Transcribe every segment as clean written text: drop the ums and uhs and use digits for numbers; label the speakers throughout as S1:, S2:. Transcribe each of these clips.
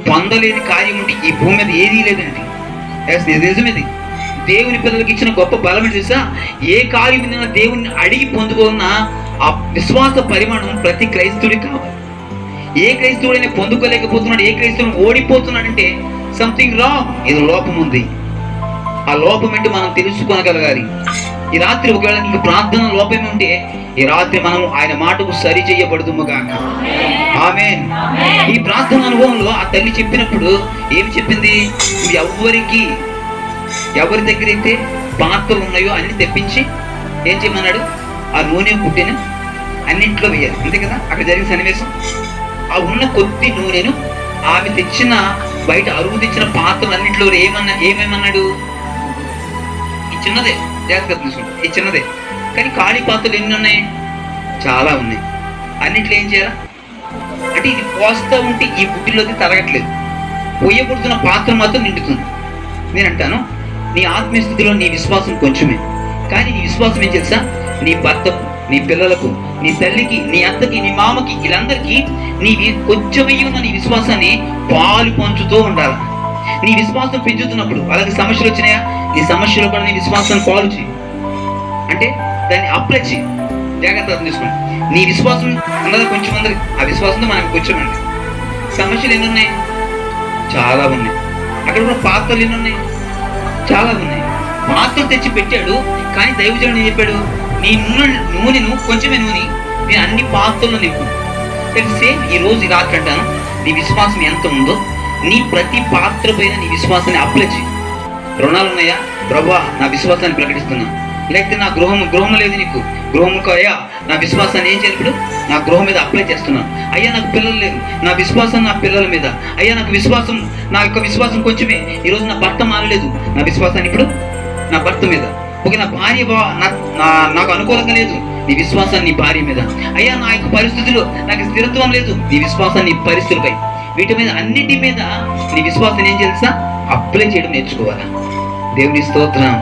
S1: పొందలేని కార్యం ఉంటే ఈ భూమి మీద ఏదీ లేదండి. నిజమేది. దేవుని పిల్లలకి ఇచ్చిన గొప్ప బలం తెలుసా? ఏ కార్యం మీద దేవుణ్ణి అడిగి పొందుకున్న ఆ విశ్వాస పరిమాణం ప్రతి క్రైస్తవుడికి కావాలి. ఏ క్రైస్తవుడైనా పొందుకోలేకపోతున్నాడు, ఏ క్రైస్తవుడు ఓడిపోతున్నాడంటే సంథింగ్ రాంగ్, ఏదో లోపం ఉంది. ఆ లోపం ఏంటో మనం తెలుసుకోగలగాలి. ఈ రాత్రి ఒకవేళ నీకు ప్రార్థన లోపం ఉంటే ఈ రాత్రి మనం ఆయన మాటకు సరి చేయబడుదుముగాక. ఆమేన్. ఈ ప్రార్థన అనుభవంలో ఆ తల్లి చెప్పినప్పుడు ఏమి చెప్పింది? ఎవరి దగ్గర అయితే పాత్రలు ఉన్నాయో అన్ని తెప్పించి ఏం చేయమన్నాడు? ఆ నూనె పుట్టిన అన్నింట్లో వేయాలి. అంతే కదా అక్కడ జరిగిన సన్నివేశం. ఆ ఉన్న కొద్ది నూనెను ఆమె తెచ్చిన బయట అరుగు తెచ్చిన పాత్రలు అన్నింటిలో ఏమేమన్నాడు? ఈ చిన్నదే, జాగ్రత్తగా చూసుకోండి, ఈ చిన్నదే. కానీ ఖాళీ పాత్రలు ఎన్ని ఉన్నాయి? చాలా ఉన్నాయి. అన్నింటిలో ఏం చేయాలా అంటే ఇది పోస్తా ఉంటే ఈ బుడ్డిలోకి తరగట్లేదు, పొయ్యబడుతున్న పాత్ర మాత్రం నిండుతుంది. నేను అంటాను, నీ ఆత్మీయ స్థితిలో నీ విశ్వాసం కొంచెమే, కానీ నీ విశ్వాసం ఏం తెలుసా? నీ భర్తకు, నీ పిల్లలకు, నీ తల్లికి, నీ అత్తకి, నీ మామకి, వీళ్ళందరికీ నీ కొంచెమై ఉన్న నీ విశ్వాసాన్ని పాలు పంచుతూ ఉండాలి. నీ విశ్వాసం పెంచుతున్నప్పుడు అలాగే సమస్యలు వచ్చినాయా, నీ సమస్యలో కూడా నీ విశ్వాసాన్ని పాలు చేయి, అంటే దాన్ని అప్లై చేయి. జాగ్రత్తగా తీసుకోండి. నీ విశ్వాసం అందరూ కొంచెం అందరికి, ఆ విశ్వాసంతో మనకు కొంచెం అండి. సమస్యలు ఎన్ని ఉన్నాయి? చాలా ఉన్నాయి. అక్కడ కూడా పాత్రలు ఎన్ని ఉన్నాయి? చాలా ఉన్నాయి. పాత్రలు తెచ్చి పెట్టాడు, కానీ దైవజనుడు ఏం చెప్పాడు? నీ నూనెను కొంచెమే నూనె నేను అన్ని పాత్రలు నింపు. సేమ్ ఈ రోజు ఈ రాత్రి అంటాను, నీ విశ్వాసం ఎంత ఉందో నీ ప్రతి పాత్ర పైన నీ విశ్వాసాన్ని అప్లై చేయి. రుణాలు ఉన్నాయా? ప్రభువా నా విశ్వాసాన్ని ప్రకటిస్తున్నా. లేకపోతే నా గృహం లేదు, నీకు గృహముకు అయ్యా నా విశ్వాసాన్ని ఏం చేయలేదు, నా గృహం మీద అప్లై చేస్తున్నాను. అయ్యా నాకు పిల్లలు లేదు, నా విశ్వాసం నా పిల్లల మీద. అయ్యా నాకు విశ్వాసం, నా యొక్క విశ్వాసం కొంచెమే, ఈరోజు నా భర్త మారలేదు, నా విశ్వాసాన్ని ఇప్పుడు నా భర్త మీద. ఓకే, నా భార్య నాకు అనుకూలంగా లేదు, నీ విశ్వాసాన్ని నీ భార్య మీద. అయ్యా నా యొక్క పరిస్థితుల్లో నాకు స్థిరత్వం లేదు, నీ విశ్వాసాన్ని నీ పరిస్థితులపై, వీటి మీద అన్నిటి మీద నీ విశ్వాసాన్ని ఏం తెలుసా? అప్లై చేయడం నేర్చుకోవాలా. దేవుని స్తోత్రం.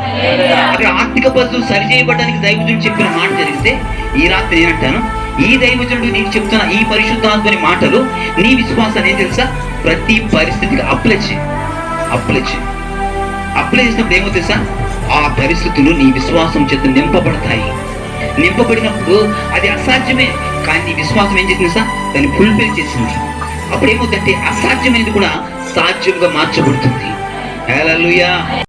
S1: అక్కడ ఆర్థిక పరిస్థితులు సరిచేయబడడానికి దైవజనుడు చెప్పిన మాట జరిగితే ఈ రాత్రి నేనంటాను, ఈ దైవజనుడు నీకు చెప్తున్న ఈ పరిశుద్ధాత్మని మాటలు నీ విశ్వాసాన్ని ఏం తెలుసా? ప్రతి పరిస్థితికి అప్లై చేయి. అప్లై చేసినప్పుడు ఏమో తెలుసా? ఆ పరిస్థితులు నీ విశ్వాసం చేత నింపబడతాయి. నింపబడినప్పుడు అది అసాధ్యమే, కానీ నీ విశ్వాసం ఏం చేసింది సార్? దాన్ని ఫుల్ఫిల్ చేసింది. అప్పుడు ఏమవుతుందంటే అసాధ్యమైనది కూడా సాధ్యంగా మార్చబడుతుంది. హల్లెలూయా.